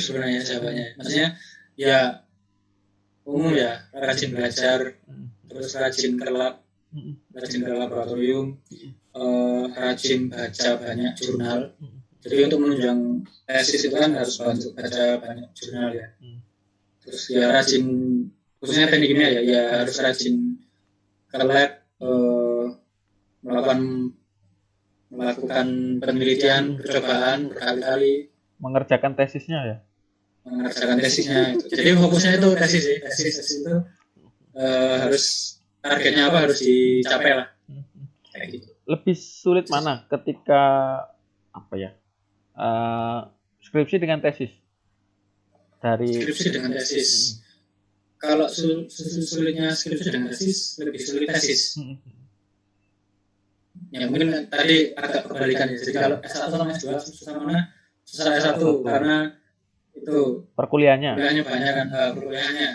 sebenarnya jawabannya. Maksudnya ya umum ya, rajin belajar, terus rajin ke laboratorium, rajin baca banyak jurnal. Jadi untuk menunjang tesis itu kan harus baca banyak jurnal ya. Terus ya rajin, khususnya teknik kimia ya harus rajin ke lab, melakukan penelitian, percobaan berkali-kali. Mengerjakan tesisnya. Jadi fokusnya itu tesis itu harus targetnya apa harus dicapai lah. Kayak gitu. Lebih sulit mana ketika skripsi dengan tesis? Skripsi dengan tesis. Kalau sulitnya skripsi dengan tesis, lebih sulit tesis. Ya mungkin tadi agak kebalikan ya. Jadi kalau S1 sama S2 susah mana? Susah S1 karena itu perkuliahannya banyak kan perkuliahannya.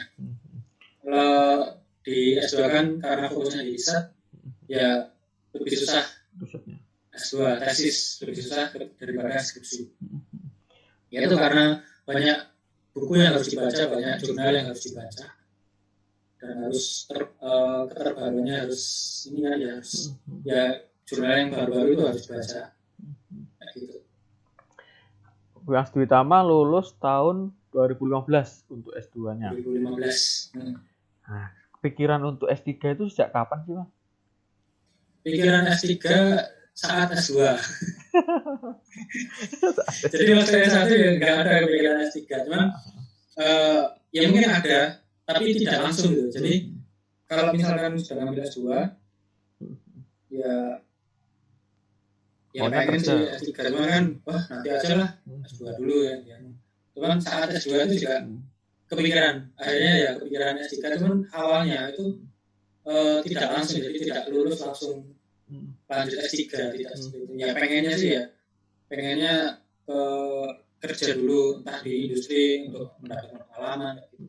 Kalau di S2 kan karena fokusnya di riset ya lebih susah. S2 tesis lebih susah daripada skripsi. Ya itu karena banyak buku yang harus dibaca, banyak jurnal yang harus dibaca, dan harus keterbaruannya harus ini kan ya harus ya jurnal yang baru-baru itu harus dibaca. Kayak gitu. Mas Dwi Tama lulus tahun 2015 untuk S2-nya. 2015. Nah, pikiran untuk S3 itu sejak kapan sih, Mas? Pikiran S3 saat S2. Jadi waktu S1 ya nggak ada pikiran S3, cuman ya mungkin ada, tapi tidak langsung gitu. Jadi kalau misalkan sudah ngambil S2, ya pengen sih S3, cuman kan wah nanti aja lah S2 dulu ya. Cuman saat S2 itu juga kepikiran, akhirnya ya kepikiran S3, cuman awalnya itu tidak langsung, jadi tidak lulus langsung lanjut S3, tidak seperti itu. Ya pengennya kerja dulu entah di industri untuk mendapatkan pengalaman gitu.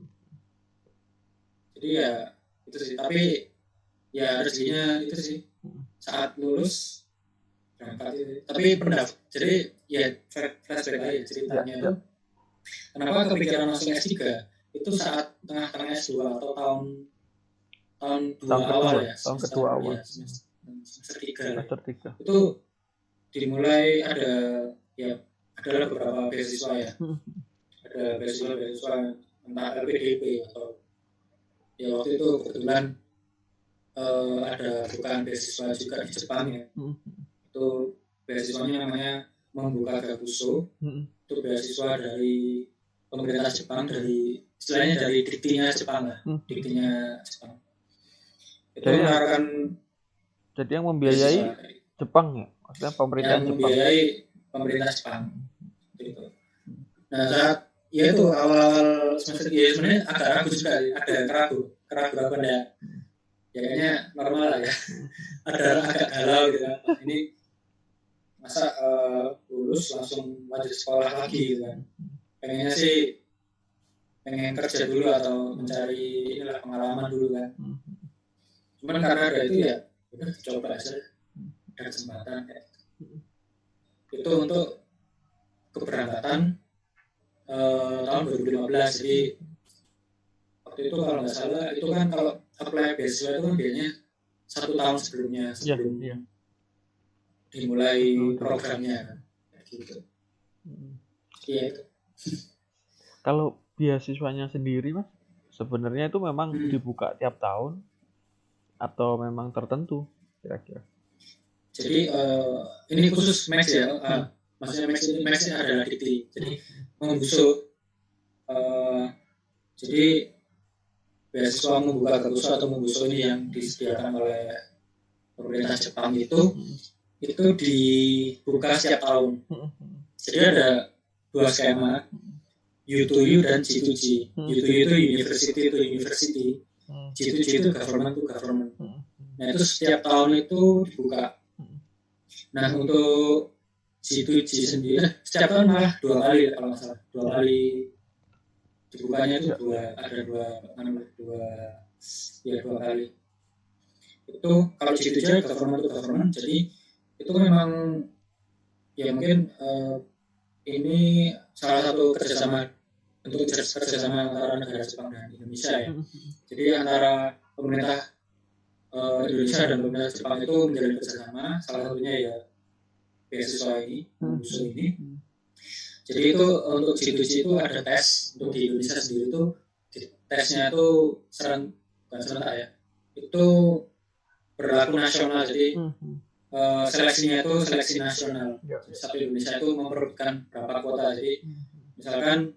Jadi ya itu sih, tapi ya rezekinya itu sih saat lulus berangkat itu. Tapi jadi ya flashback aja ceritanya itu. Kenapa kepikiran langsung S3? Itu saat tengah-tengah S2 atau tahun 2 awal ya. Tahun kedua awal. Semester 3. Itu dimulai adalah beberapa beasiswa ya. Ada beasiswa entah LPDP atau ya waktu itu kebetulan ada bukan beasiswa juga di Jepang ya. Itu beasiswanya namanya Membuka Gakuso. Itu beasiswa dari pemerintah Jepang, istilahnya dari diktinya Jepang lah. Diktinya Jepang. Itu menawarkan. Jadi yang membiayai Jepang ya? Maksudnya pemerintah Jepang. Membiayai pemerintah Jepang. Gitu. Nah saat ya itu awal semester ya sebenarnya agak ragu juga, ada keraguan ya. Ya kayaknya normal lah ya. Ada agak galau gitu kan. Ini masa lulus langsung lanjut sekolah lagi gitu kan. Pengen kerja dulu atau mencari pengalaman dulu kan. Cuman karena ada itu ya udah coba aja, ada kesempatan kayak gitu. Itu untuk keberangkatan tahun 2015. Jadi waktu itu kalau nggak salah itu kan kalau apply beasiswa itu kan biasanya 1 tahun sebelum dimulai programnya kan. Gitu. Iya itu. Kalau beasiswanya sendiri Mas, sebenarnya itu memang dibuka tiap tahun atau memang tertentu kira-kira? Jadi ini khusus Max ya. Maksudnya Max ini adalah dikti. Jadi Membuso. Jadi beasiswa Membuka Gakuso atau Membuso ini yang disediakan oleh pemerintah Jepang itu dibuka setiap tahun. Jadi ada 2 skema, U2U dan G2G. U2U itu university, G2G itu government to government. Nah itu setiap tahun itu dibuka. Nah untuk G2G sendiri setiap tahun malah 2 kali kalau nggak salah, 2 kali dibukanya itu ada dua kali. Itu kalau G2G government to government, jadi itu memang ya mungkin ini salah satu kerjasama untuk kerjasama antara negara Jepang dan Indonesia ya. Jadi antara pemerintah Indonesia dan pemerintah Jepang itu menjalin kerjasama, salah satunya ya beasiswa ini, musuh ini. Jadi itu untuk G2G itu ada tes untuk di Indonesia sendiri itu tesnya itu bukan serentak ya, itu berlaku nasional. Jadi seleksinya itu seleksi nasional. Satu Indonesia itu memperebutkan berapa kuota. Jadi misalkan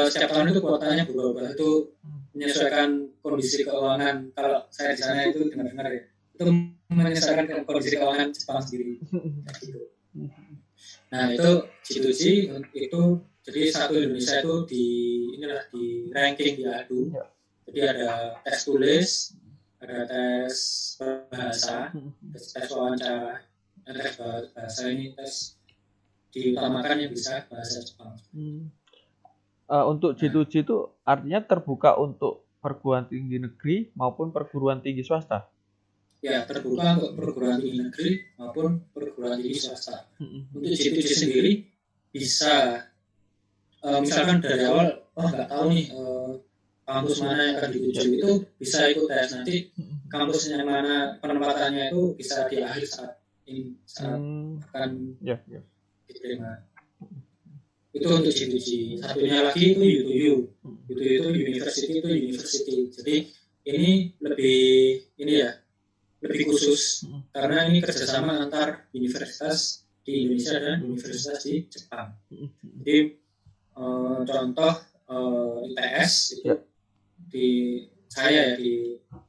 setiap tahun itu kuotanya berubah-ubah, itu menyesuaikan kondisi keuangan. Kalau saya di sana itu dengar-dengar ya, itu menyesuaikan kondisi keuangan Jepang sendiri. Gitu. Nah itu G2G itu jadi satu Indonesia itu di ranking di ADU. Jadi ada tes tulis, ada tes bahasa, tes wawancara, tes bahasa ini tes diutamakan yang bisa bahasa Jepang. Untuk G2G itu artinya terbuka untuk perguruan tinggi negeri maupun perguruan tinggi swasta? Ya, terbuka untuk perguruan tinggi negeri maupun perguruan tinggi swasta. Untuk G2G sendiri bisa misalkan dari awal, nggak tahu nih kampus mana yang akan dituju, itu bisa ikut tes. Nanti kampus yang mana penempatannya itu bisa di akhir saat akan diterima. Itu untuk G2G. Satunya lagi itu U2U. U2U itu university. Jadi ini lebih khusus karena ini kerjasama antar universitas di Indonesia dan universitas di Jepang. Jadi contoh ITS itu di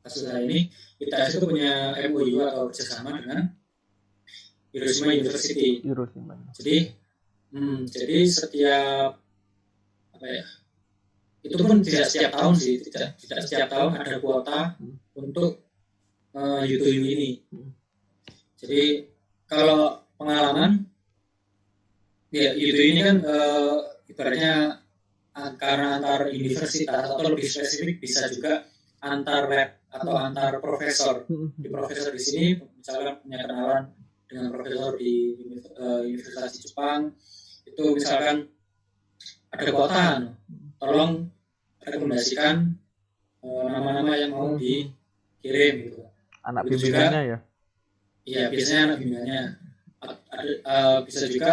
kasus saya ini, ITS itu punya MOU atau kerjasama dengan Hiroshima University. Jadi setiap itu pun tidak setiap tahun sih, tidak setiap tahun ada kuota untuk U2U ini. Jadi kalau pengalaman ya U2U ini kan ibaratnya karena antar universitas atau lebih spesifik bisa juga antar lab atau antar profesor. Di profesor di sini misalkan punya kenalan dengan profesor di universitas di Jepang, itu misalkan ada kuota, tolong rekomendasikan nama-nama yang mau dikirim gitu. Anak bimbingannya ya? Iya, biasanya anak bimbingannya. Bisa juga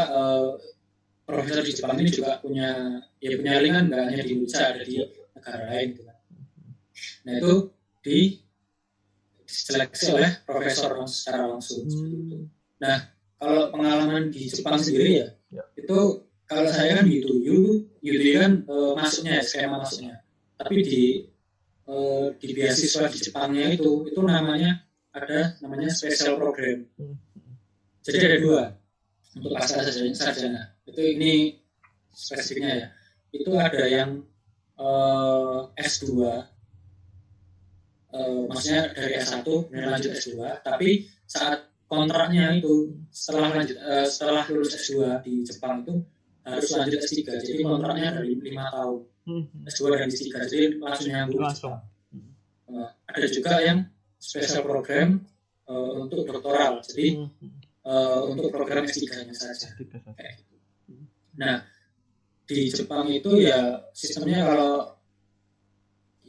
profesor di Jepang ini juga punya link kan, nggak hanya di Indonesia, ada di negara lain gitu kan. Nah itu diseleksi oleh profesor secara langsung seperti itu. Nah kalau pengalaman di Jepang sendiri ya itu kalau saya kan di U2U kan masuknya skema masuknya, tapi di beasiswa di Jepangnya itu namanya special program. Jadi ada 2 untuk pasca sarjana. Itu ini spesifiknya ya. Itu ada yang S2, maksudnya dari S1 kemudian lanjut S2, tapi saat kontraknya itu setelah lulus S2 di Jepang itu harus lanjut S3. Jadi kontraknya dari 5 tahun. S2 dan S3, jadi langsung nyambung. Ada juga yang special program untuk doktoral. Jadi untuk program S3-nya saja. Nah, di Jepang itu ya sistemnya kalau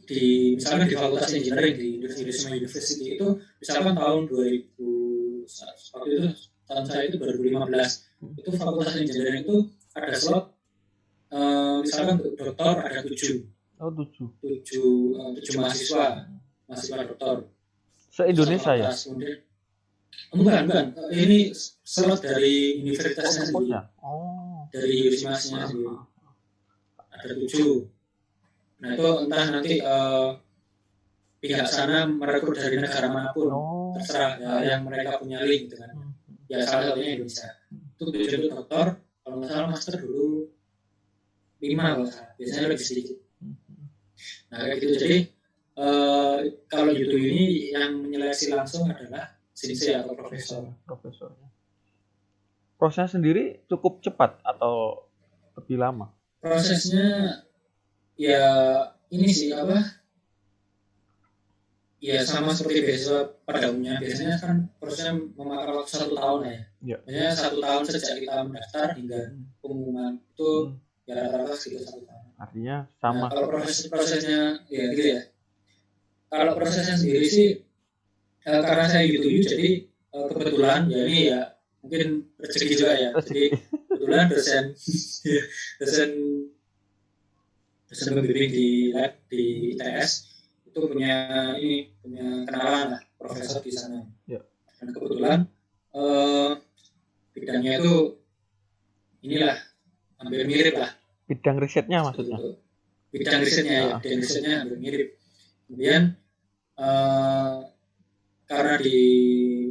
misalkan di Fakultas Engineering di Hiroshima University itu misalkan tahun 2000, waktu itu tahun saya itu 2015, itu Fakultas Engineering itu ada slot misalkan untuk doktor ada 7 mahasiswa doktor se-Indonesia ya? Bukan. Ini slot dari universitasnya sendiri. Dari Hiroshima sendiri. Ada 7. Nah itu entah nanti pihak sana merekrut dari negara manapun, terserah yang mereka punya link gitu kan. Ya salah satunya Indonesia. Itu 7 dokter, kalau nggak salah master dulu 5 kalau salah. Biasanya lebih sedikit. Nah kayak gitu. Jadi kalau U2U ini yang menyeleksi langsung adalah sensei atau profesornya. Proses sendiri cukup cepat atau lebih lama? Prosesnya ya ini sih ya sama seperti beasiswa pada umumnya. Biasanya kan prosesnya memakan waktu 1 tahun ya. Biasanya 1 tahun sejak kita mendaftar hingga pengumuman itu ya rata-rata sekitar 1 tahun. Artinya Nah, sama. kalau prosesnya ya gitu ya. Kalau prosesnya sendiri sih karena saya gitu jadi kebetulan ya ini ya mungkin rezeki juga ya. Jadi Rezeki. kebetulan dosen dosen dosen pembimbing di lab di ITS itu punya kenalan lah profesor di sana. Ya. Dan kebetulan bidangnya itu inilah hampir mirip lah. Bidang risetnya maksudnya. Bidang risetnya hampir mirip. Kemudian karena di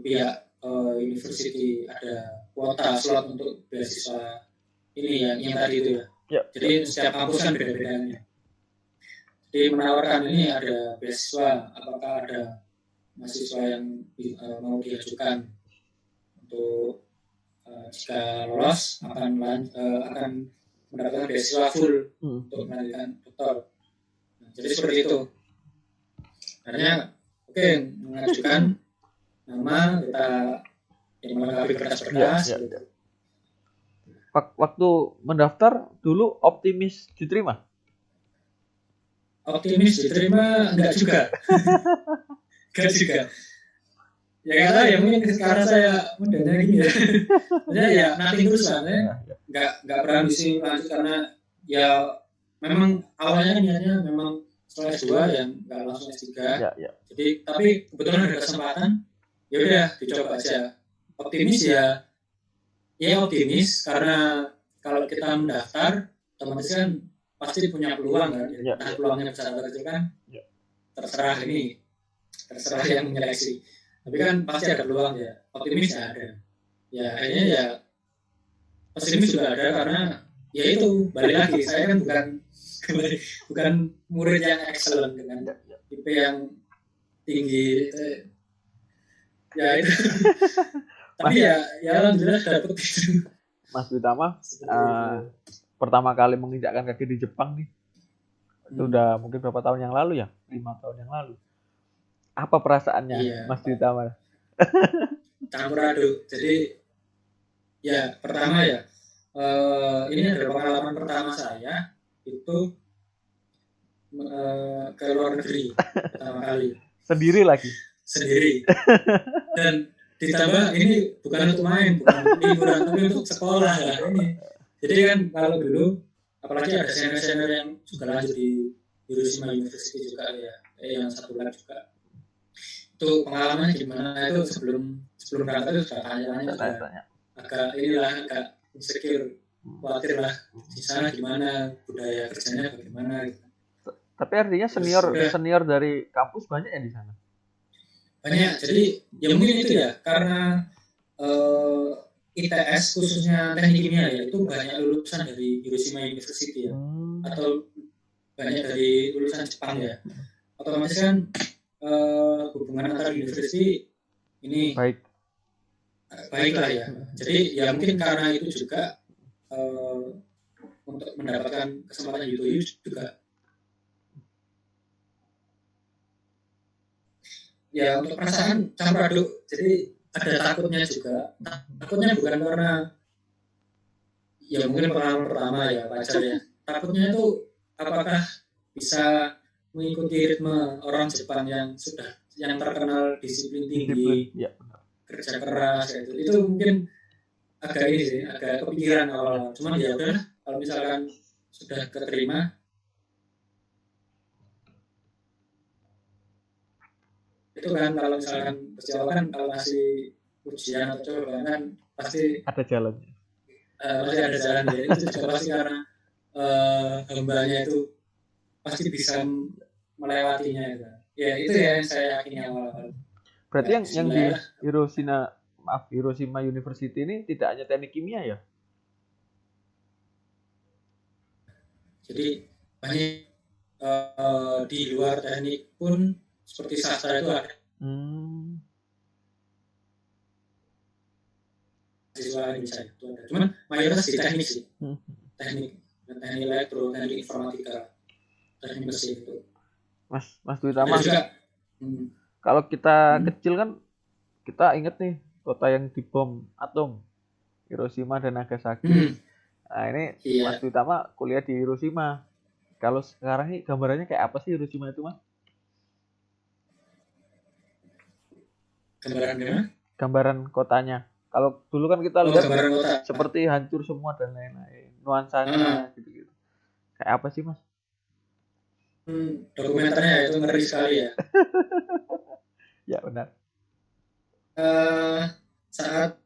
pihak university ada kuota slot untuk beasiswa ini yang tadi itu ya. Jadi setiap kampus kan beda-bedanya. Jadi menawarkan ini ada beasiswa, apakah ada mahasiswa yang mau diajukan untuk jika lolos akan mendapatkan beasiswa full untuk melanjutkan doktor. Nah, jadi seperti itu. Akhirnya mengajukan nama, kita yang melengkapi berkas-berkas. Gitu. Waktu mendaftar dulu optimis diterima? Optimis diterima enggak juga. Enggak juga. Ya karena ya mungkin sekarang saya mudahnya gini ya. Maksudnya ya nanti terus lah. Enggak berambisi lanjut karena ya memang awalnya niatnya memang setelah S2 yang enggak langsung S3. Ya. Jadi tapi kebetulan ada kesempatan, ya udah dicoba aja. Optimis ya optimis karena kalau kita mendaftar otomatis kan pasti punya peluang kan. Nah, peluangnya besar atau kecil kan terserah yang menyeleksi. Tapi kan pasti ada peluang ya. Optimis ya ada. Ya akhirnya ya pesimis juga ada karena ya itu balik lagi saya kan bukan murid yang excellent dengan IP yang tinggi ya itu. Tapi ya alhamdulillah dapet gitu. Mas Witama pertama kali menginjakkan kaki di Jepang nih. Itu udah mungkin berapa tahun yang lalu ya? 5 tahun yang lalu. Apa perasaannya Mas Witama? Campur aduk. Jadi ya pertama ya ini adalah pengalaman pertama saya itu ke luar negeri pertama kali. Sendiri lagi? Sendiri. Dan ditambah ini bukan untuk main, bukan liburan, tapi untuk sekolah lah ini. Jadi kan kalau dulu, apalagi ada senior-senior yang juga lanjut di Hiroshima University juga ya, yang satu lab juga. Itu pengalamannya gimana itu sebelum berangkat itu sudah tanya-tanya. Agak insecure, khawatir lah di sana gimana, budaya kerjanya bagaimana. Gitu. Tapi artinya senior dari kampus banyak ya di sana? Banyak, jadi ya mungkin itu ya karena ITS khususnya teknik kimia ya itu banyak lulusan dari Hiroshima University ya atau banyak dari lulusan Jepang ya. Otomatis kan hubungan antar university ini baiklah ya. Jadi ya mungkin karena itu juga untuk mendapatkan kesempatan UTU juga. Ya untuk perasaan campur aduk, jadi ada takutnya juga. Takutnya bukan karena ya mungkin pengalaman pertama ya wajar ya. Takutnya itu apakah bisa mengikuti ritme orang Jepang yang terkenal disiplin tinggi, kerja keras itu mungkin agak ini sih, agak kepikiran awal. Cuman ya udah kalau misalkan sudah keterima. Itu kan kalau misalkan kecewa kan kalau masih ujian atau coba kan pasti ada jalannya. Pasti ada jalan ya. Itu juga pasti karena hambanya itu pasti bisa melewatinya gitu. Ya itu ya yang saya yakini awal-awal. Berarti yang di Hiroshima University ini tidak hanya teknik kimia ya? Jadi banyak di luar teknik pun seperti sastra itu ada. Siswa Indonesia itu ada. Cuman mayoritas di teknik sih. Teknik elektro, teknik informatika, teknik mesin itu. Mas Witama, kalau kita kecil kan kita inget nih kota yang dibom atom, Hiroshima dan Nagasaki. Nah ini Mas Witama kuliah di Hiroshima. Kalau sekarang ini gambarannya kayak apa sih Hiroshima itu, Mas? Gambaran gimana? Gambaran kotanya. Kalau dulu kan kita Oh, lihat gambaran kota. seperti hancur semua dan lain-lain. Nuansanya gitu-gitu. Kayak apa sih, Mas? Dokumenternya itu ngeri sekali ya. Ya benar. Saat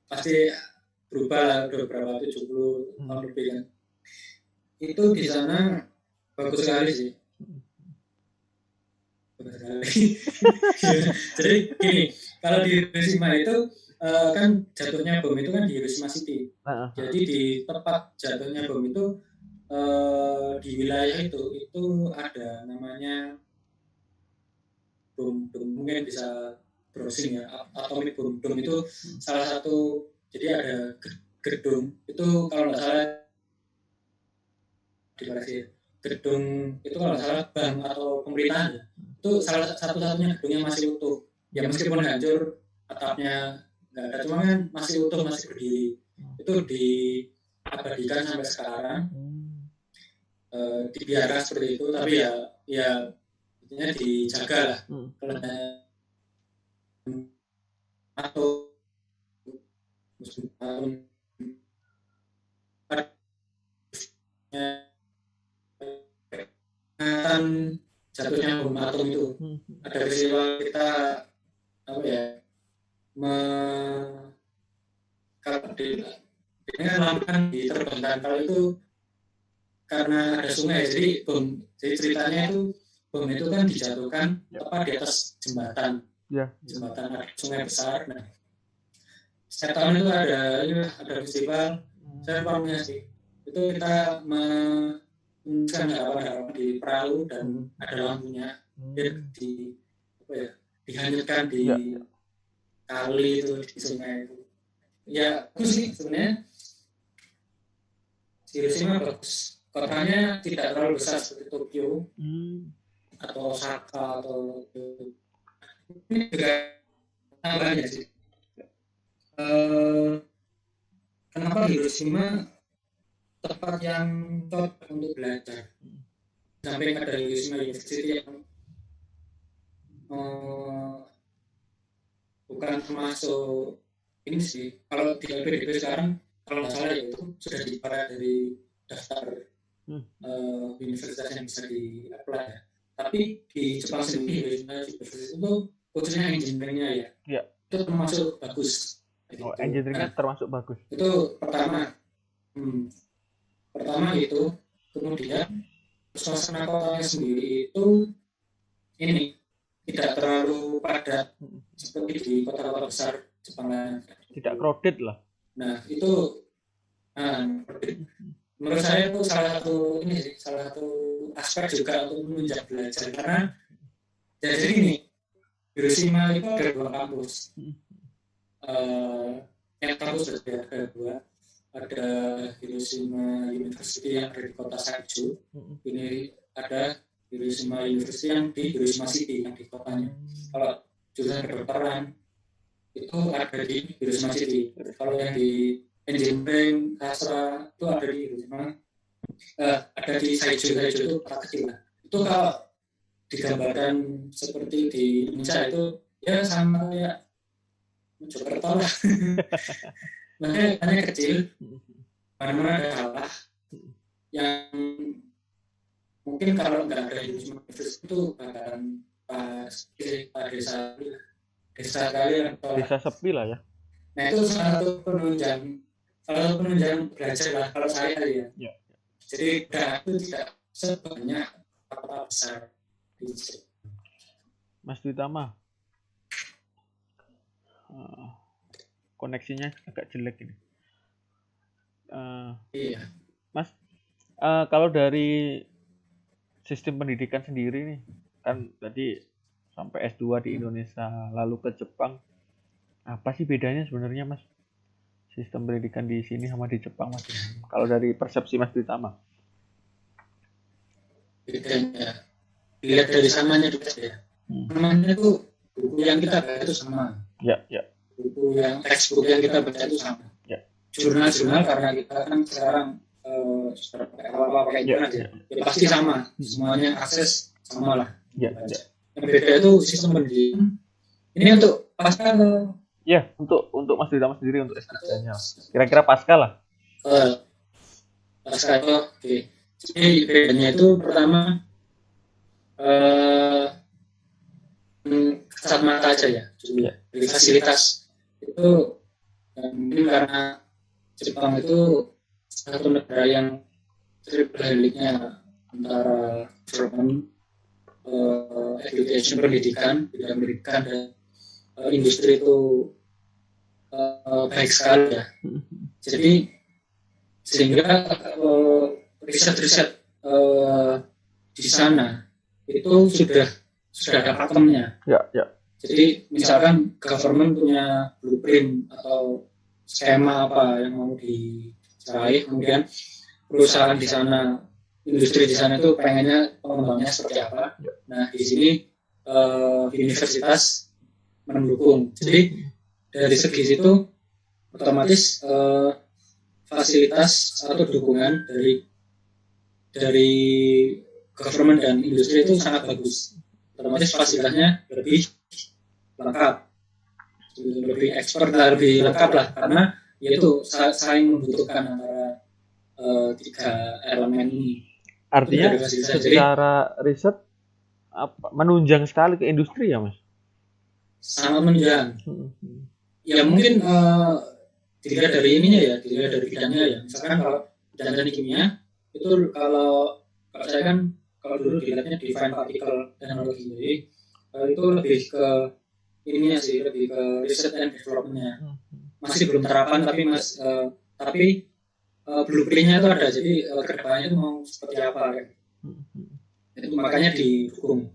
pasti berubah lah, udah berapa 70 tahun lebih kan. Itu di sana bagus sekali sih. Bagus sekali. Jadi gini, kalau di Hiroshima itu kan jatuhnya bom itu kan di Hiroshima City. Jadi di tempat jatuhnya bom itu di wilayah itu ada namanya bom mungkin bisa browsing ya, atomic bom itu salah satu. Jadi ada gedung itu kalau nggak salah di Malaysia, gedung itu kalau nggak salah bank atau pemerintahan itu salah satu-satunya gedung yang masih utuh ya, meskipun hancur atapnya nggak ada, cuma kan masih utuh, masih berdiri. Itu diabadikan sampai sekarang, dibiarkan seperti itu, tapi ya intinya dijaga lah. Atau ingatan jatuhnya bom atom itu ada peristiwa kita apa ya, kalau di ini kan lama kan diterbangkan, kalau itu karena ada sungai, jadi ceritanya itu bom itu kan dijatuhkan tepat di atas jembatan, jembatan ada sungai besar. Nah, setiap tahun itu ada festival, saya lupa sih, itu kita menyusun harapan di perahu dan ada lampunya, dihanyutkan di kali itu, di sungai itu. Ya bagus sih sebenarnya. Hiroshima bagus, kotanya tidak terlalu besar seperti Tokyo atau Osaka atau ini juga tambahnya sih. Kenapa Hiroshima tempat yang cocok untuk belajar? Sampai ada Hiroshima University yang bukan termasuk ini sih. Kalau di LPDP sekarang, kalau nggak salah itu sudah diparah dari daftar universitas yang bisa di-apply ya. Tapi di Jepang sendiri Hiroshima University itu khususnya engineering-nya ya, itu termasuk bagus. Oh, engineering-nya termasuk bagus. Itu pertama itu. Kemudian suasana kotanya sendiri itu ini tidak terlalu padat seperti di kota-kota besar Jepang. Tidak crowded lah. Nah itu menurut saya itu salah satu aspek juga untuk menunjang belajar, karena jadi ini Hiroshima itu ada 2 kampus. Yang kampus ada 2. Ada Hiroshima University yang ada di kota Saijo. Ini ada Hiroshima University yang di Hiroshima City yang di kotanya. Kalau jurusan kedokteran itu ada di Hiroshima City. Kalau yang di engineering sastra itu ada di Hiroshima, ada di Saijo itu kota kecil lah. Itu kalau digambarkan seperti di Indonesia itu ya sama kayak Mojokerto lah. Makanya kecil, mana-mana ada kalah yang mungkin kalau nggak ada universitas itu bakalan pas desa kali atau desa sepi lah ya. Nah itu salah satu penunjang belajar lah kalau saya ya. Jadi itu tidak sebanyak kota besar. Mas Ditama, koneksinya agak jelek ini. Iya. Mas, kalau dari sistem pendidikan sendiri nih, kan tadi sampai S2 di Indonesia, lalu ke Jepang, apa sih bedanya sebenarnya, Mas? Sistem pendidikan di sini sama di Jepang, Mas? Kalau dari persepsi Mas Ditama. Bedanya, lihat dari samanya juga ya. Namanya itu buku yang kita baca itu sama. Ya. Buku yang textbook yang kita baca itu sama. Jurnal-jurnal karena kita kan sekarang apa pakai internet ya pasti sama, semuanya akses sama lah. Ya. Yang beda itu sistem pendidikan. Ini untuk pasca ya untuk Mas Ditama sendiri untuk S3-nya kira-kira pasca lah. Pasca itu oke. Jadi bedanya itu pertama kasat mata aja ya, dari fasilitas itu mungkin karena Jepang itu satu negara yang triple helix-nya antara development, education pendidikan, bidang pendidikan dan industri itu baik sekali ya. Jadi sehingga riset-riset di sana itu sudah ada pakemnya. Ya. Jadi misalkan government punya blueprint atau skema apa yang mau diraih, kemudian perusahaan di sana, industri di sana itu pengennya pengembangnya seperti apa. Nah di sini universitas mendukung. Jadi dari segi situ otomatis fasilitas atau dukungan dari government dan industri itu sangat bagus. Otomatis fasilitasnya lebih lengkap, lebih expert lah, lebih lengkap lah, karena yaitu saling membutuhkan antara tiga elemen ini. Artinya secara riset menunjang sekali ke industri ya Mas? Sangat menunjang. Ya mungkin dilihat dari ininya ya, dilihat dari bidangnya ya. Misalkan kalau bidang teknik kimia itu kalau saya kan kalau dulu dilihatnya defined particle teknologi, jadi itu lebih ke ininya sih, lebih ke research and development-nya. Masih belum terapan tapi blueprint-nya itu ada, jadi kedepannya itu mau seperti apa kan. Itu makanya didukung.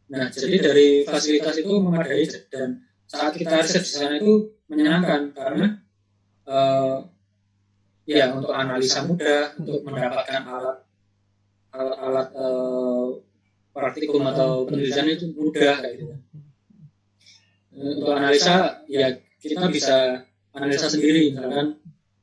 Nah, jadi dari fasilitas itu memadai dan saat kita riset di sana itu menyenangkan karena ya untuk analisa mudah, untuk mendapatkan alat praktikum atau penelitian itu mudah kayak gitu. Untuk analisa ya kita bisa analisa sendiri, misalkan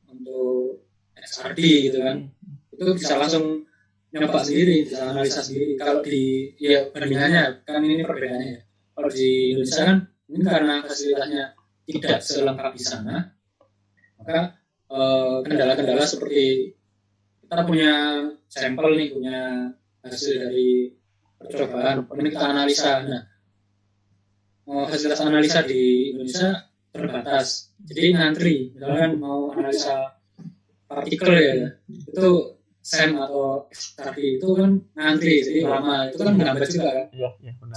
untuk XRD gitu kan, itu bisa langsung nyoba sendiri, bisa analisa sendiri. Kalau di ya bandingannya kan ini perbedaannya ya. Kalau di Indonesia kan ini karena fasilitasnya tidak selengkap di sana, maka kendala-kendala seperti kita punya sampel nih, punya hasil dari percobaan, kemudian kita analisa. Nah, hasil analisa di Indonesia terbatas, jadi ngantri. Misalkan mau analisa partikel ya, itu SEM atau XRD itu kan ngantri, jadi lama. Itu kan menghambat juga kan.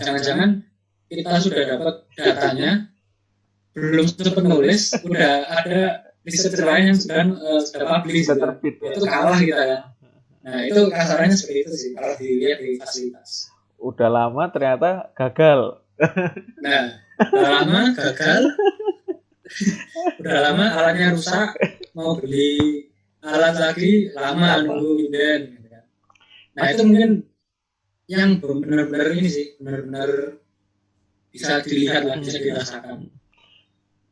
Jangan-jangan kita sudah dapat datanya, belum sempat nulis, udah ada riset lain yang sudah publish, itu kalah kita ya. Nah itu kasarannya seperti itu sih kalau dilihat di fasilitas. Udah lama ternyata gagal. Nah, udah lama gagal, udah lama alatnya rusak, mau beli alat lagi lama nunggu inden. Nah itu mungkin yang belum benar-benar ini sih, benar-benar bisa dilihat lah, bisa dirasakan.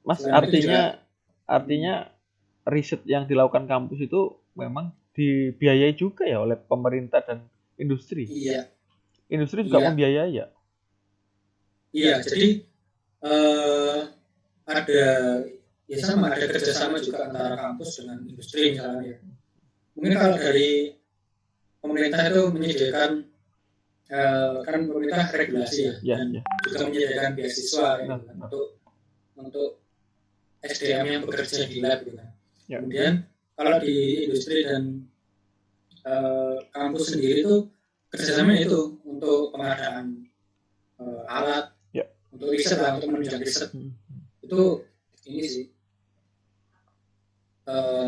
Mas, artinya riset yang dilakukan kampus itu memang dibiayai juga ya oleh pemerintah dan industri. Iya. Industri juga membiayai ya. Iya, jadi ada kerjasama juga antara kampus dengan industri misalnya. Mungkin kalau dari pemerintah itu menyediakan kan pemerintah regulasi ya, dan juga menyediakan beasiswa untuk SDM yang bekerja di lab gitu kan. Kemudian kalau di industri dan kampus sendiri itu kerjasamanya itu untuk pengadaan alat, untuk riset lah, untuk menunjang riset. Itu ini sih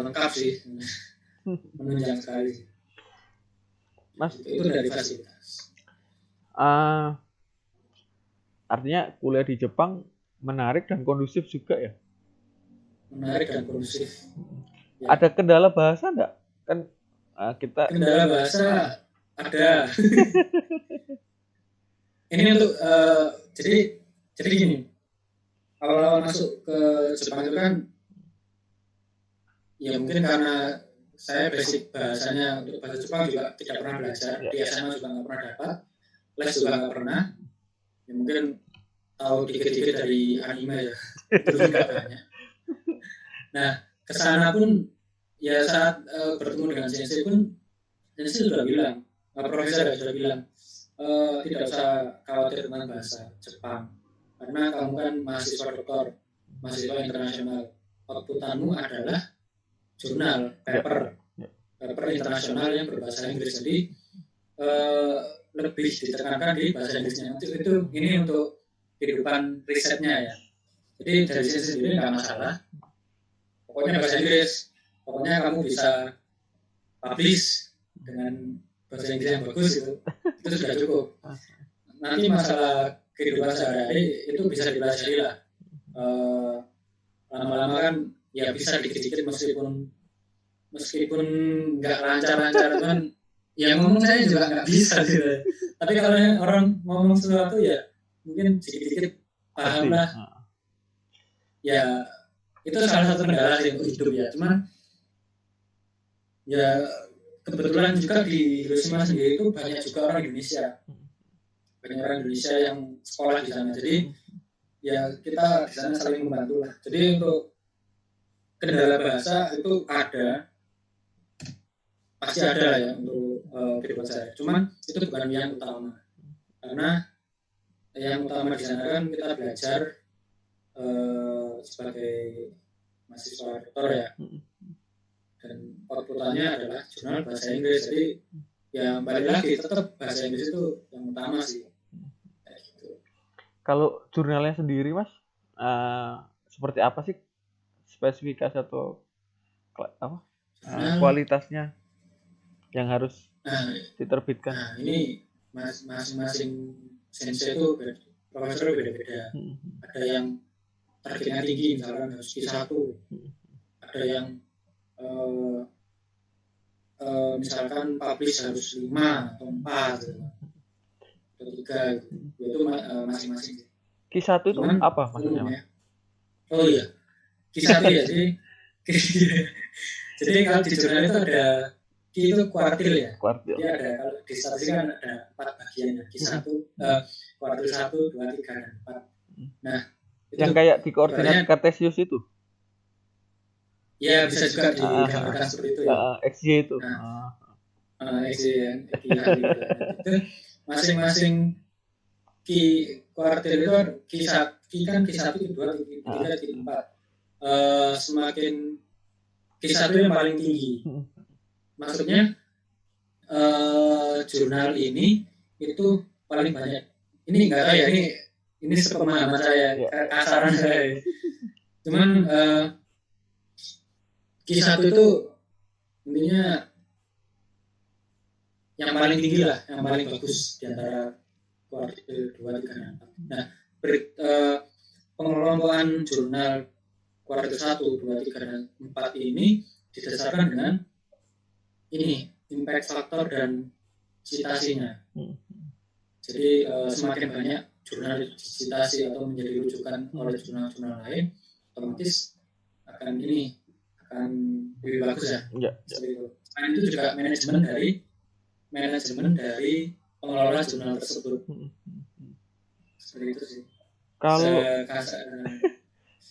lengkap sih, menunjang sekali. Mas, itu dari fasilitas. Artinya kuliah di Jepang menarik dan kondusif juga ya? Menarik dan kondusif. Ya. Ada kendala bahasa enggak? Kan kita kendala bahasa ada. Ini untuk jadi gini. Awal-awal masuk ke Jepang itu kan ya mungkin karena saya basic bahasanya untuk bahasa Jepang juga tidak pernah belajar, Ya. di SMA juga nggak pernah dapat, les juga nggak pernah. Ya mungkin tahu dikit-dikit dari anime ya, itu juga banyak. Nah, kesana pun ya saat bertemu dengan sensei pun, sensei sudah bilang, profesor sudah bilang, tidak usah khawatir tentang bahasa Jepang, karena kamu kan mahasiswa doktor, mahasiswa internasional, outputanmu adalah jurnal, paper internasional yang berbahasa Inggris. Jadi lebih ditekankan di bahasa Inggrisnya. Itu ini untuk kehidupan risetnya ya. Jadi dari sisi sendiri nggak masalah. Pokoknya bahasa Inggris. Pokoknya kamu bisa publish dengan bahasa Inggris yang bagus itu sudah cukup. Nanti masalah kehidupan sehari-hari itu bisa dipelajari lah. Lama-lama kan ya bisa dikit-dikit meskipun nggak lancar-lancar kan. Yang ngomong saya juga nggak bisa gitu. Tapi kalau orang ngomong sesuatu ya mungkin sedikit-sedikit paham lah. Ya itu salah satu kendala sih untuk hidup ya. Cuman ya kebetulan juga di Hiroshima sendiri itu banyak juga orang Indonesia. Banyak orang Indonesia yang sekolah di sana. Jadi ya kita di sana saling membantu lah. Jadi untuk kendala bahasa itu ada, pasti ada ya untuk kehidupan saya. Cuman itu bukan yang utama. Karena yang utama di sana kan kita belajar sebagai mahasiswa doktor ya. Dan outputannya adalah jurnal bahasa Inggris. Jadi ya balik lagi tetap bahasa Inggris itu yang utama sih. Gitu. Kalau jurnalnya sendiri Mas, seperti apa sih spesifikasi atau kualitasnya yang harus diterbitkan? Nah ini masing-masing sensei itu profesor beda-beda. Ada yang targetnya tinggi, misalkan harus Q1. Ada yang misalkan publish harus 5 atau 4 gitu. Atau 3 gitu. Itu masing-masing. Q1 itu apa maksudnya Mas? Oh iya, Q1 ya. Jadi kalau di jurnal itu ada Q itu kuartil ya. Jadi ada, kalau di statistik kan ada 4 bagian ya. Q1, kuartil 1, 2, 3, dan 4. Nah, yang kayak di koordinat Kartesius itu? Ya bisa juga digambarkan seperti itu ya. XY itu. XY ya. Itu masing-masing Q kuartil itu Q kan Q1, Q2, Q3, Q4. Semakin Q1 yang paling tinggi. Maksudnya jurnal ini itu paling banyak. Ini enggak tahu ya, ini sepemahaman saya, kasaran saya. Cuman Q1 itu intinya yang paling tinggi lah, yang paling bagus di antara kuartil 2, 3, dan 4. Nah, pengelompokan jurnal kuartil 1, 2, 3, dan 4 ini didasarkan dengan ini impact factor dan citasinya. Jadi semakin banyak jurnal dicitasi atau menjadi rujukan oleh jurnal-jurnal lain, otomatis akan lebih bagus ya. Selain itu juga manajemen dari pengelola jurnal tersebut. Seperti itu sih.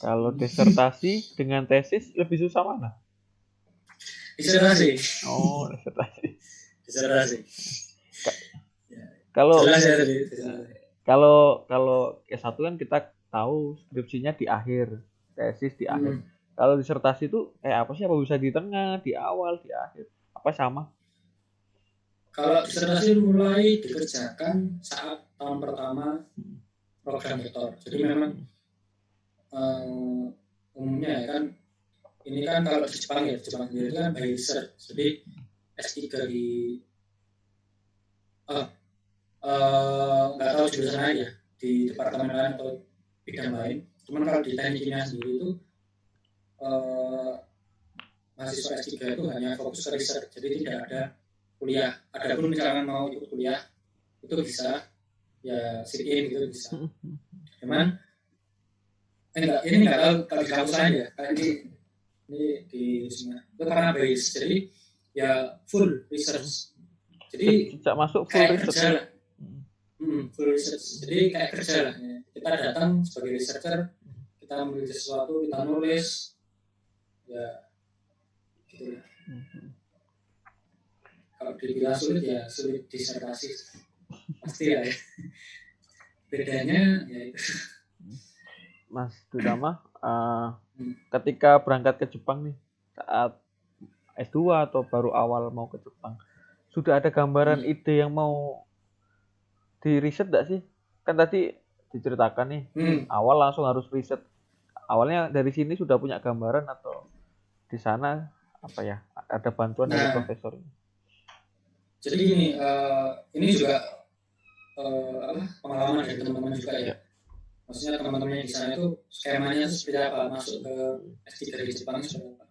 Kalau disertasi dengan tesis lebih susah mana? Disertasi. Oh, disertasi. Kalau S1 kan kita tahu skripsinya di akhir, tesis di akhir. Kalau disertasi itu kayak apa sih? Apa bisa di tengah, di awal, di akhir? Apa sama? Kalau disertasi mulai dikerjakan saat tahun pertama program doktor. Jadi memang umumnya kan ini kan kalau di Jepang ya, Jepang sendiri kan by research. Jadi S3 di nggak tahu jurusan lain ya, di departemen lain atau bidang lain. Cuman kalau di teknik kimia sendiri itu mahasiswa S3 itu hanya fokus ke riset, jadi tidak ada kuliah. Adapun misalkan mau ikut kuliah itu bisa ya sit in gitu bisa. Cuman ini nggak tahu kalau di kampus lain ya. Ini ini di Wisma itu karena base, jadi ya full research, jadi Sejak masuk full kayak research. kerja lah. Full research, jadi kayak kerja lah ya. Kita datang sebagai researcher, kita meneliti sesuatu, kita nulis ya gitu lah. Kalau dibilang sulit ya sulit disertasi pasti ya. Bedanya ya itu. Mas Dudama, ketika berangkat ke Jepang nih, saat S2 atau baru awal mau ke Jepang, sudah ada gambaran ide yang mau di riset nggak sih? Kan tadi diceritakan nih, awal langsung harus riset. Awalnya dari sini sudah punya gambaran atau di sana apa ya, ada bantuan dari profesor? Jadi ini juga pengalaman dari teman-teman juga ya. Maksudnya teman-teman di sana itu skemanya seperti apa, masuk ke S3 di Jepang seperti apa.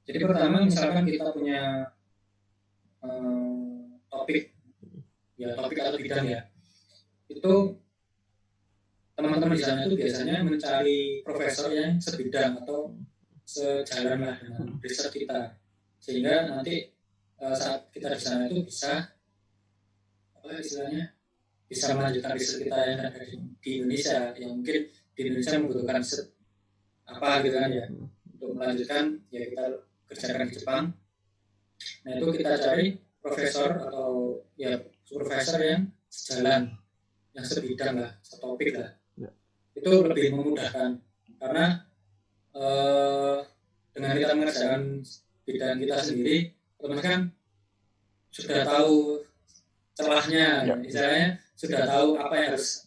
Jadi pertama misalkan kita punya topik atau bidang ya, itu teman-teman di sana itu biasanya mencari profesor yang sebidang atau sejalan lah dengan riset kita, sehingga nanti saat kita di sana itu bisa bisa melanjutkan riset kita yang ada di Indonesia, yang mungkin di Indonesia membutuhkan riset apa gitu kan ya, untuk melanjutkan ya kita kerjakan di Jepang. Nah itu kita cari profesor atau ya supervisor yang sejalan, yang sebidang lah, setopik lah. Itu lebih memudahkan karena dengan kita mengerjakan bidang kita sendiri, otomatis kan sudah tahu celahnya, misalnya sudah tahu apa yang harus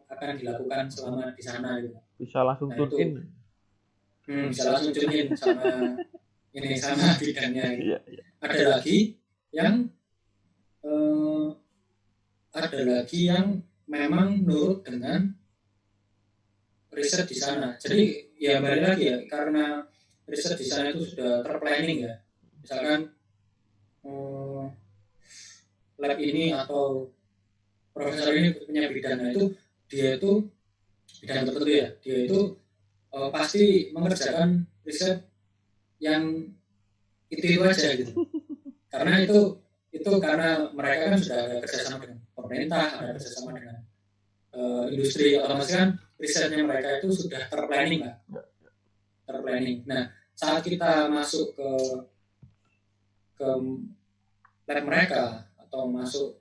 akan dilakukan selama di sana gitu. Bisa langsung turunin. Bisa langsung turunin sama bidangnya. Gitu. Ada lagi yang memang nurut dengan riset di sana. Jadi ya balik lagi ya, karena riset di sana itu sudah terplanning ya. Misalkan lab ini atau profesor ini punya bidangnya itu, dia itu bidang tertentu ya, dia itu pasti mengerjakan riset yang itu aja gitu. Karena itu karena mereka kan sudah ada kerjasama dengan pemerintah, ada kerjasama dengan industri, otomatis kan risetnya mereka itu sudah terplanning lah. Terplanning. Nah, saat kita masuk ke lab mereka atau masuk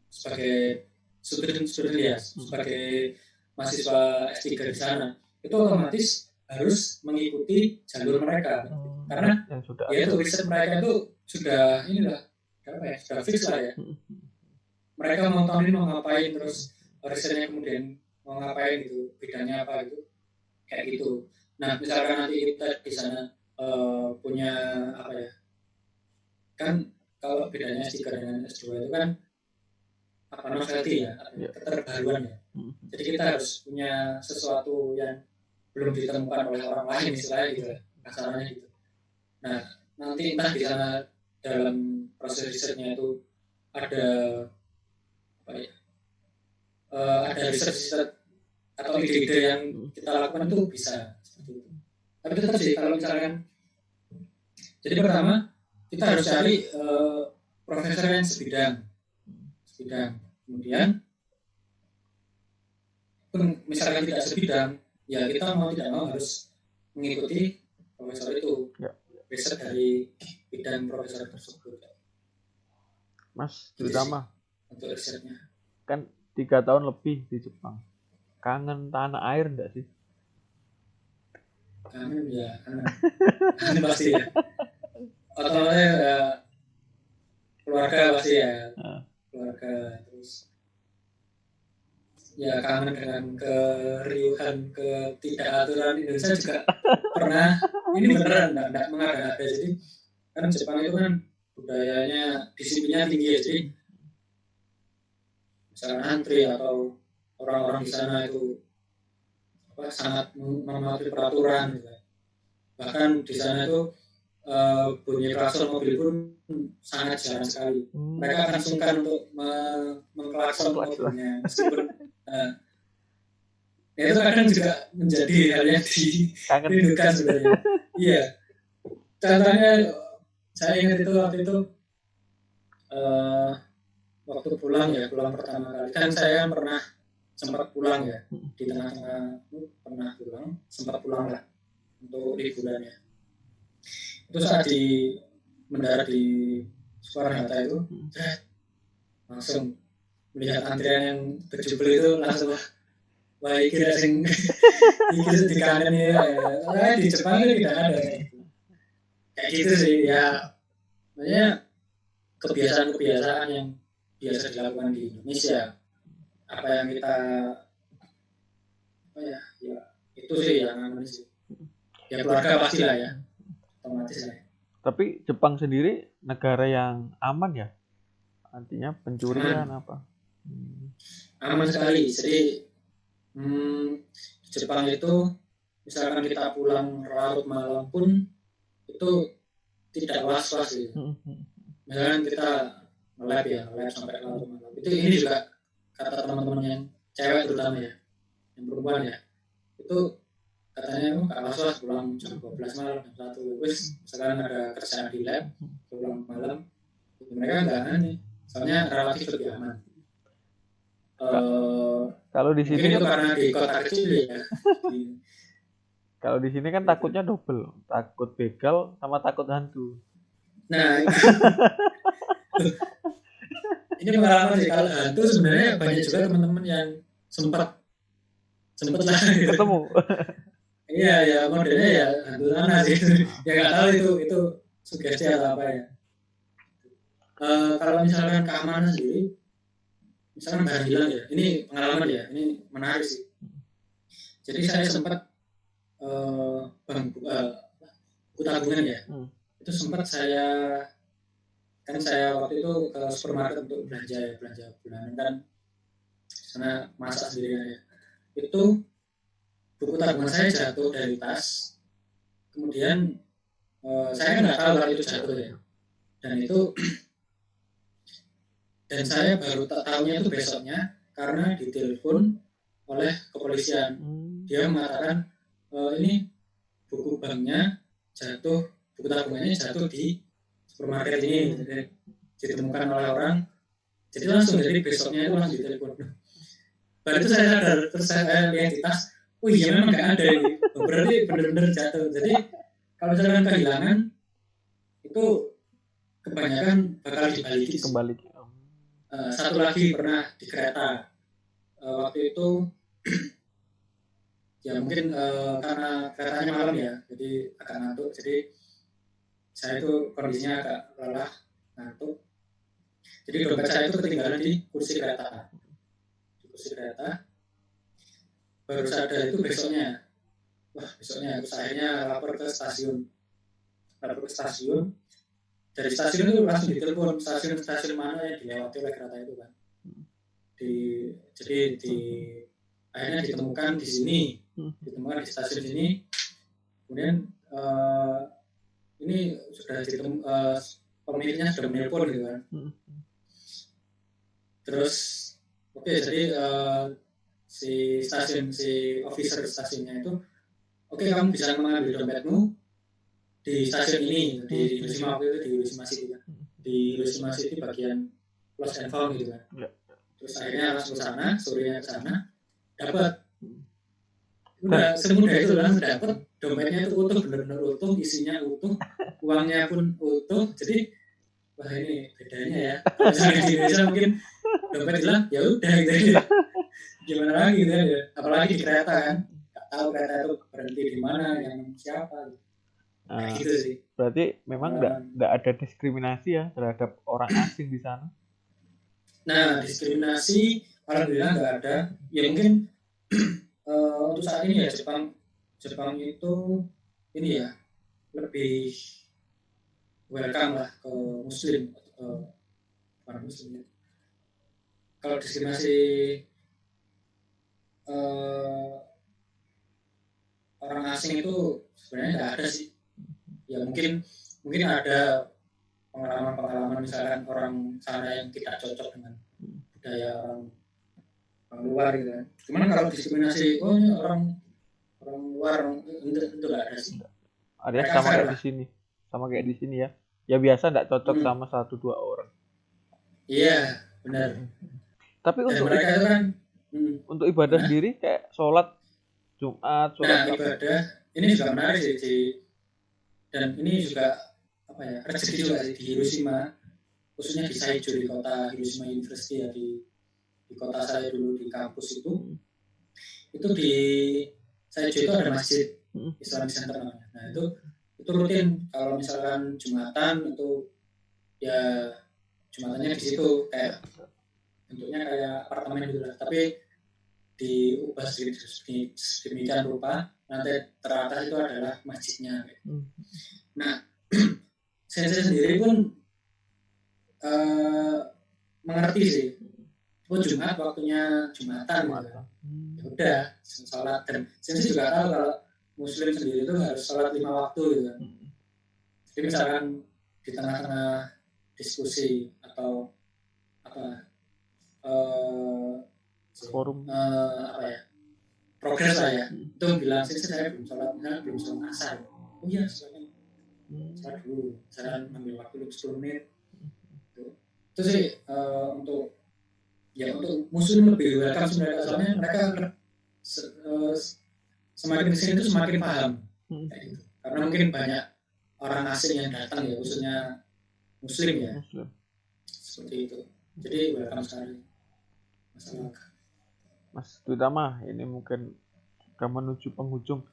sebagai student ya, sebagai mahasiswa S3 di sana, itu otomatis harus mengikuti jalur mereka, karena ya itu riset mereka itu sudah sudah fix lah ya. Mereka mau tahun ini mau ngapain, terus risetnya kemudian mau ngapain gitu, bidangnya apa gitu, kayak gitu. Nah misalkan nanti kita di sana punya apa ya, kan kalau bedanya S3 dengan S2 itu kan novelty ya, keterbaruan ya. Jadi kita harus punya sesuatu yang belum ditemukan oleh orang lain, istilahnya gitu, kasarnya gitu. Nah nanti entah di sana dalam proses risetnya itu ada ada riset atau ide-ide yang kita lakukan itu bisa seperti itu. Tapi tetap sih kalau misalkan, jadi pertama kita harus cari profesor yang sebidang. Kemudian misalkan tidak sebidang, ya kita mau tidak mau harus mengikuti profesor itu, riset dari bidang profesor tersebut. Mas Dudama, untuk risetnya kan 3 tahun lebih di Jepang, kangen tanah air enggak sih? Kangen ya, kangen pasti ya. Otomatis keluarga pasti ya, keluarga, terus ya kangen dengan keriuhan, ketidakaturan Indonesia juga pernah. Ini beneran enggak mengada-ngada. Jadi kan Jepang itu kan budayanya, disiplinnya tinggi ya, jadi misalnya antri atau orang-orang di sana itu sangat mematuhi peraturan gitu. Bahkan di sana itu bunyi klakson mobil pun sangat jarang sekali. Mereka akan sungkan untuk mengklakson mobilnya, meskipun itu kadang juga menjadi hal yang dirindukan sebenarnya. Iya, contohnya saya ingat itu waktu itu waktu pulang pertama kali kan saya pernah sempat pulang ya di tengah-tengah pernah pulang sempat pulang lah untuk liburannya itu saat mendarat di Soekarno-Hatta itu langsung melihat antrian yang berjubel itu langsung wah kira sing iki dikangen ya soalnya di Jepang itu tidak ada kayak gitu sih ya maksudnya kebiasaan-kebiasaan yang biasa dilakukan di Indonesia apa yang kita ya itu sih yang namanya sih ya keluarga pasti lah ya otomatis lah. Tapi Jepang sendiri negara yang aman ya, artinya pencurian apa? Aman sekali. Jadi di Jepang itu misalkan kita pulang larut malam pun itu tidak was-was gitu. Misalkan kita nge-lab sampai larut malam. Itu ini juga kata teman-teman yang cewek terutama ya, yang perempuan ya, itu katanya nggak was-was pulang jam 12 malam jam 1 wis misalkan ada kerjaan di lab pulang malam mereka nggak aneh soalnya relatif lebih aman. Kalau di sini itu karena di kota kecil ya. Kalau di sini kan takutnya double, takut begal sama takut hantu. Nah, ini pengalaman sih kalau hantu sebenarnya banyak juga teman-teman yang sempat lah ketemu. Iya ya modelnya ya hantu tanah sih. Ya nggak tahu itu sugesti atau apa ya. Kalau misalkan keamanan sendiri, misalkan barang hilang ya, ini pengalaman ya, ini menarik sih. Jadi saya sempat buku tabungan ya, itu sempat saya waktu itu ke supermarket untuk belanja bulanan kan, karena masak sendiri ya. Itu buku tabungan saya jatuh dari tas, kemudian saya nggak tahu kalau itu jatuh ya, dan saya baru tahunya itu besoknya karena ditelepon oleh kepolisian. Dia mengatakan ini buku banknya jatuh, buku tabungannya jatuh di supermarket ini, ditemukan oleh orang. Jadi langsung dari besoknya itu langsung ditelepon. Baru itu saya sadar, terus saya lihat di tas, oh iya memang nggak ada ini, berarti benar-benar jatuh. Jadi kalau misalkan kehilangan itu kebanyakan bakal dibalikin. Kembali. Satu lagi pernah di kereta waktu itu ya mungkin karena keretanya malam ya jadi agak ngantuk, jadi saya itu kondisinya agak lelah ngantuk, jadi dompet saya itu ketinggalan di kursi kereta baru sadar itu besoknya aku akhirnya lapor ke stasiun dari stasiun itu langsung ditelepon stasiun mana yang dilewati oleh kereta itu kan. Jadi akhirnya ditemukan di sini, ditemukan di stasiun sini. Kemudian ini sudah pemiliknya sudah menelpon gitu kan. Terus jadi si officer stasiunnya itu kamu bisa mengambil dompetmu di stasiun ini, di Hiroshima waktu itu, di Hiroshima City kan. Di Hiroshima City bagian lost and found gitu kan. Terus akhirnya langsung ke sana, sorenya ke sana, dapat. Udah semudah itu langsung dapat, dompetnya itu utuh, benar-benar utuh, isinya utuh, uangnya pun utuh. Jadi wah ini bedanya ya. Kalau misalnya di Indonesia mungkin dompet hilang, ya udah gitu ya. Gimana lagi gitu ya. Apalagi di kereta kan, nggak tahu kereta itu berhenti di mana, yang siapa. Gitu sih. Berarti memang nggak ada diskriminasi ya terhadap orang asing di sana. Nah, diskriminasi alhamdulillah nggak ada. Ya mungkin untuk saat ini ya Jepang itu ini ya lebih welcome lah ke Muslim atau para Muslim. Kalau diskriminasi orang asing itu sebenarnya nggak ada sih. Ya mungkin ada pengalaman misalkan orang sana yang tidak cocok dengan budaya orang luar gitu kan. Cuman kalau diskriminasi orang luar itu nggak ada sih. Ada sama kayak di sini. sama kayak di sini ya. Ya biasa nggak cocok sama 1-2 orang. Iya, benar. Tapi Dan untuk mereka itu kan untuk ibadah sendiri kayak sholat Jumat, sholat nah, ibadah ini juga menarik sih, dan ini juga apa ya, rezeki juga sih di Hiroshima, khususnya di Saijo, di kota Hiroshima University ya, di kota saya dulu di kampus itu di Saijo itu ada masjid Islamic Center namanya. Nah itu rutin kalau misalkan Jumatan itu ya Jumatannya di situ, kayak bentuknya kayak apartemen gitu lah, tapi diubah sedemikian rupa, nanti teratas itu adalah masjidnya. Nah, saya sendiri pun mengerti sih, Jumat waktunya Jumatan gitu. Ya udah sholat, dan saya juga tahu kalau Muslim sendiri itu harus sholat 5 waktu gitu. Jadi misalkan di tengah-tengah diskusi atau apa forum apa ya, progres lah ya, itu bilang saya belum sholat, misalnya belum sholat asar, oh iya sholat dulu, misalkan ambil waktu 10 menit itu sih untuk Muslim lebih welcome sebenarnya, soalnya mereka semakin kesini itu semakin paham kayak gitu. Karena mungkin banyak orang asing yang datang ya, khususnya Muslim ya, seperti itu. Jadi welcome sekali masyarakat. Mas Dutama, ini mungkin juga menuju penghujung.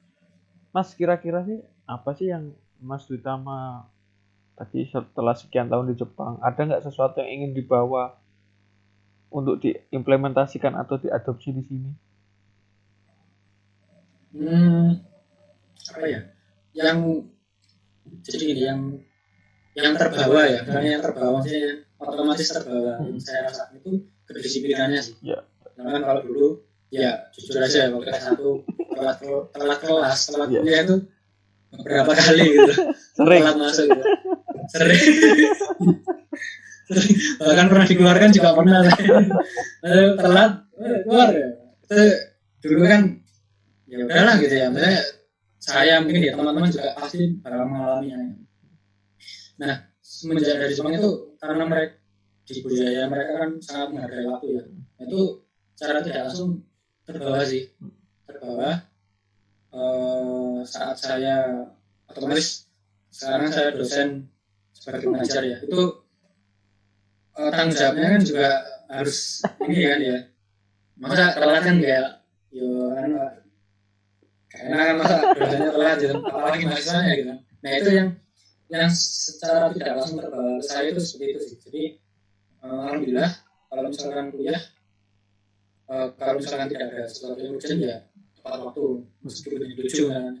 Mas, kira-kira sih apa sih yang Mas Dutama tadi setelah sekian tahun di Jepang, ada nggak sesuatu yang ingin dibawa untuk diimplementasikan atau diadopsi di sini? Apa ya? Yang jadi gini, yang terbawa ya, yang terbawa maksudnya otomatis terbawa. Saya rasa itu kedisiplinannya sih. Ya. Karena kalau dulu ya jujur aja waktu S1 telat kelas, telat kuliah itu beberapa kali gitu. Telat masuk gitu. Sering. Bahkan pernah dikeluarkan juga pernah. Telat keluar ya. Itu dulu kan ya udahlah gitu ya. Misalnya saya mungkin ya teman-teman juga pasti bakal mengalaminya. Nah, semenjak dari Jepang itu karena mereka di budaya mereka kan sangat menghargai waktu ya. Itu secara tidak langsung terbawa saat saya otomatis sekarang saya dosen sebagai pengajar ya, itu tanggung jawabnya kan juga harus ini kan ya, masa telat kan kayak karena kan masa dosennya telat gitu, apalagi mahasiswanya gitu. Nah itu yang secara tidak langsung terbawa ke saya itu seperti itu sih. Jadi alhamdulillah kalau misalkan kuliah, kalau misalkan tidak ada sesuatu yang urgent ya tepat waktu, meskipun jam 7 kan,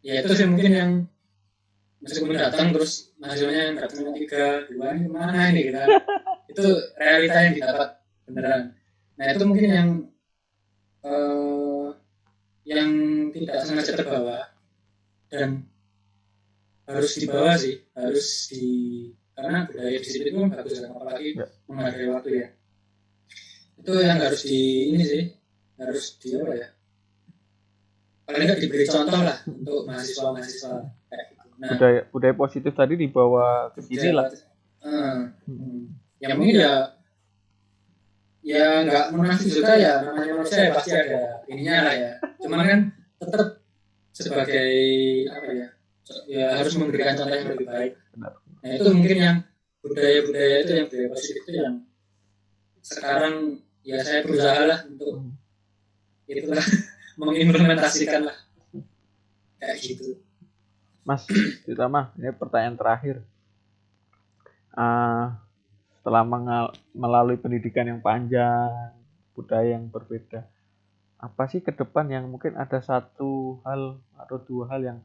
ya itu sih mungkin yang meskipun datang terus mahasiswanya yang datang 3, 2 ini kemana ini gitu. Itu realita yang didapat beneran. Nah itu mungkin yang tidak sengaja terbawa dan harus dibawa sih, karena budaya disiplin itu kan bagus kan, apalagi menghargai waktu ya. Itu yang harus harus apa ya, paling nggak diberi contoh lah untuk mahasiswa kayak gitu. Nah, budaya positif tadi dibawa ke sini lah. Ya mungkin ya nggak munafik juga ya, namanya manusia ya pasti ada ininya lah ya. Cuman kan tetap sebagai apa ya harus memberikan contoh yang lebih baik. Nah itu mungkin yang budaya-budaya itu, yang budaya positif itu yang sekarang ya saya berusaha lah untuk itulah mengimplementasikan lah kayak gitu. Mas Dutama, ini pertanyaan terakhir. Setelah melalui pendidikan yang panjang, budaya yang berbeda, apa sih ke depan yang mungkin ada satu hal atau 2 hal yang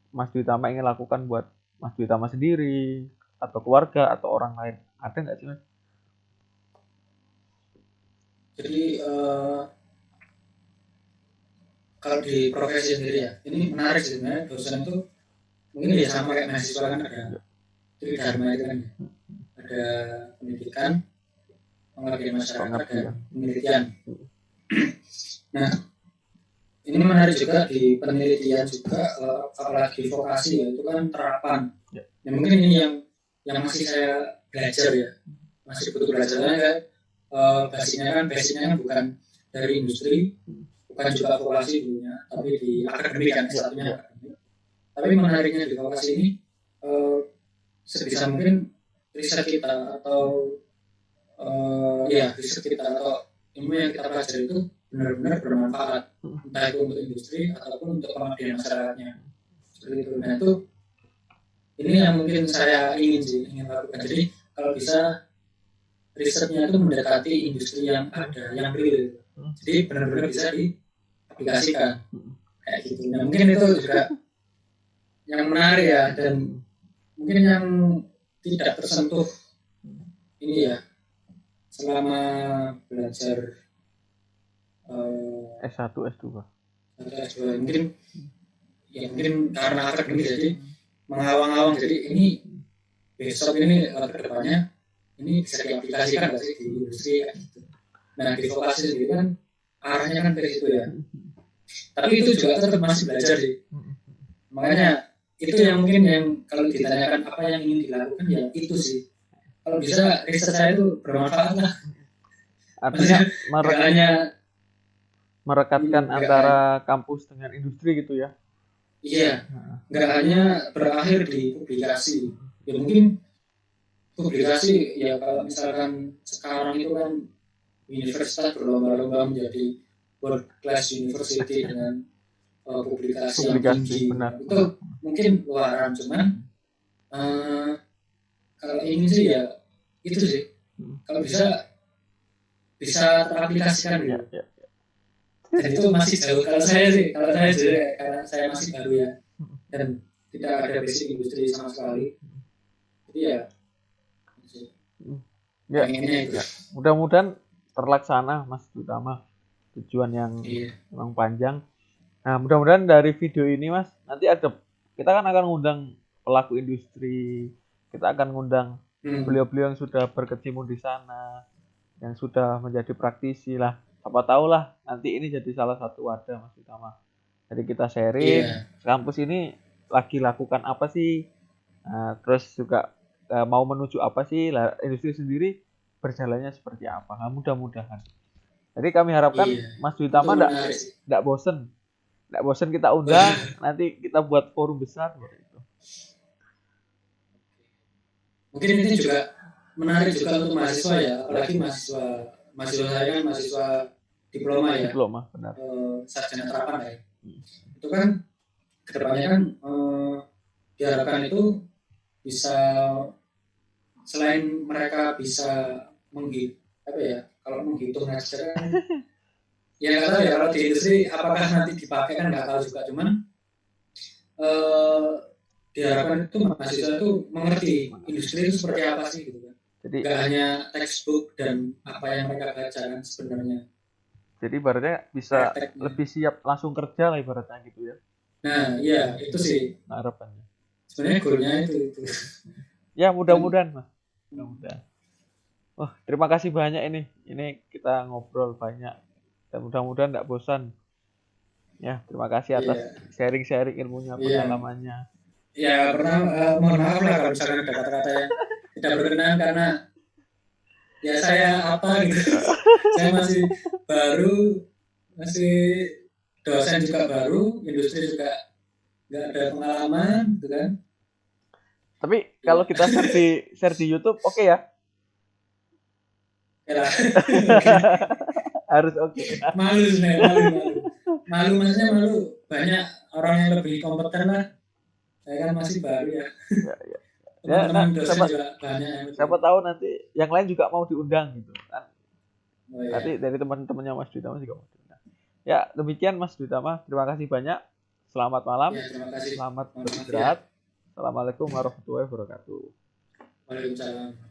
Mas Dutama ingin lakukan buat Mas Dutama sendiri atau keluarga atau orang lain? Ada nggak sih Mas? Jadi kalau di profesi sendiri ya, ini menarik sebenarnya. Dosen itu mungkin ya sama kayak mahasiswa kan, ada tridharma itu kan, ada pendidikan, pengabdian masyarakat, dan penelitian. Nah ini menarik juga di penelitian juga, apalagi vokasi ya, itu kan terapan. Ya. Ya mungkin ini yang masih saya belajar ya, masih butuh belajarnya kan. Basicnya kan bukan dari industri, bukan juga vokasi dulunya, tapi di akademik kan, satunya akademik. Tapi menariknya di vokasi ini, sebisa mungkin riset kita atau riset kita atau ilmu yang kita pelajari itu benar-benar bermanfaat, entah itu untuk industri ataupun untuk pengabdian masyarakatnya. Seperti itu. Nah itu ini yang mungkin saya ingin lakukan. Jadi kalau bisa risetnya itu mendekati industri yang ada, yang real. Jadi benar-benar bisa diaplikasikan kayak gitu. Nah mungkin itu juga yang menarik ya, dan mungkin yang tidak tersentuh ini ya selama belajar S1, S2. Mungkin karena akademik jadi mengawang-awang, jadi ini besok ini ke depannya ini bisa diaplikasikan nggak sih di industri kayak gitu. Nah di vokasi sendiri kan arahnya kan ke situ ya, tapi itu juga tetap masih belajar sih. Makanya itu yang mungkin yang kalau ditanyakan apa yang ingin dilakukan ya itu sih, kalau bisa riset saya itu bermanfaat lah. Artinya hanya merekatkan antara kampus dengan industri gitu ya. Iya, nggak hanya berakhir di publikasi. Ya mungkin publikasi ya kalau misalkan sekarang itu kan universitas berlomba-lomba menjadi world class university dengan publikasi yang tinggi. Benar. Itu mungkin luaran, cuman kalau ini sih ya itu sih, kalau bisa teraplikasikan gitu. Ya. Dan itu masih jauh kalau saya karena saya masih baru ya, dan tidak ada basic industri sama sekali. Jadi ya mudah-mudahan terlaksana Mas Utama, tujuan yang memang panjang. Nah mudah-mudahan dari video ini Mas, nanti kita kan akan ngundang pelaku industri, kita akan ngundang beliau-beliau yang sudah berkecimpung di sana, yang sudah menjadi praktisi lah. Apa tahu lah nanti ini jadi salah satu wadah Mas Utama. Jadi kita sharing kampus ini lagi lakukan apa sih, terus juga mau menuju apa sih, lah industri sendiri berjalannya seperti apa. Nah, mudah-mudahan. Jadi kami harapkan Mas Utama enggak bosen kita undang, nanti kita buat forum besar seperti itu. Mungkin ini juga menarik juga untuk mahasiswa ya, apalagi mahasiswa saya kan mahasiswa diploma ya. Diploma, benar. Sarjana terapan ya. Itu kan kedepannya kan diharapkan itu bisa, selain mereka bisa menghitung hasil kan, ya nggak tahu ya kalau di industri apakah nanti dipakai kan nggak tahu juga, cuman diharapkan itu mahasiswa itu mengerti industri itu seperti apa sih gitu kan. Jadi nggak hanya textbook dan apa yang mereka baca kan sebenarnya. Jadi ibaratnya bisa lebih siap langsung kerja lah ibaratnya gitu ya. Nah iya itu sih harapannya. Sebenarnya goalnya itu. Ya mudah-mudahan Mas. Mudah-mudahan. Wah terima kasih banyak ini. Ini kita ngobrol banyak. Dan mudah-mudahan tidak bosan. Ya terima kasih atas sharing-sharing ilmunya, pengalamannya. Ya mohon maaf lah kalau misalkan ada kata-kata yang tidak berkenan, karena ya saya gitu. Saya masih baru, masih dosen juga baru, industri juga nggak ada pengalaman gitu kan. Tapi kalau kita share di YouTube oke ya? Harus oke. Malu maksudnya banyak orang yang lebih kompeten lah. Saya kan masih baru ya. Teman-teman dosen juga banyak. Siapa tahu nanti yang lain juga mau diundang gitu kan. Nanti dari teman-temannya Mas Dwi Tama juga mau diundang. Ya demikian Mas Dwi Tama, terima kasih banyak. Selamat malam. Terima kasih. Selamat beristirahat. Assalamualaikum warahmatullahi wabarakatuh. Waalaikumsalam.